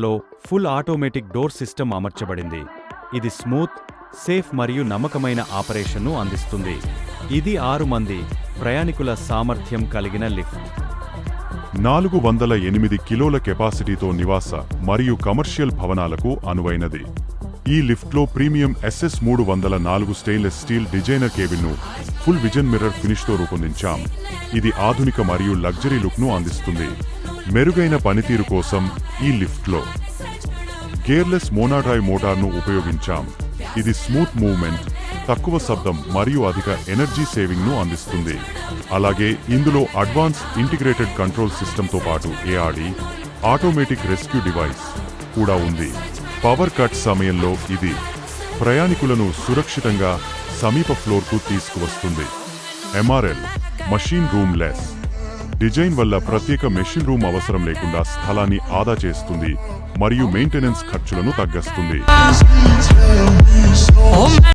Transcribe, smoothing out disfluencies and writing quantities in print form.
లో full automatic door system అమర్చబడింది. ఇది smooth, safe మరియు నమ్మకమైన ఆపరేషన్ను అందిస్తుంది. ఇది 6 మంది ప్రయాణికుల సామర్థ్యం కలిగిన లిఫ్ట్. 408 కిలోల కెపాసిటీతో నివాస మరియు కమర్షియల్ భవనాలకు అనువైనది. ఈ లిఫ్ట్లో premium SS304 stainless steel designer కేబిన్ను ఫుల్ విజన్ మిర్రర్ ఫినిష్తో రూపొందించాం. ఇది ఆధునిక మరియు లగ్జరీ లుక్ను అందిస్తుంది. మెరుగైన పనితీరు కోసం ఈ లిఫ్ట్లో గేర్లెస్ మోనోడ్రైవ్ మోటార్ను ఉపయోగించాం. ఇది స్మూత్ మూవ్మెంట్, తక్కువ శబ్దం మరియు అధిక ఎనర్జీ సేవింగ్ను అందిస్తుంది. అలాగే ఇందులో అడ్వాన్స్ ఇంటిగ్రేటెడ్ కంట్రోల్ సిస్టంతో పాటు ARD ఆటోమేటిక్ రెస్క్యూ డివైస్ కూడా ఉంది. పవర్ కట్ సమయంలో ఇది ప్రయాణికులను సురక్షితంగా సమీప ఫ్లోర్కు తీసుకువస్తుంది. MRL machine room less design వల్ల ప్రత్యేక మెషిన్ రూమ్ అవసరం లేకుండా స్థలాన్ని ఆదా చేస్తుంది మరియు మెయింటెనెన్స్ ఖర్చులను తగ్గిస్తుంది.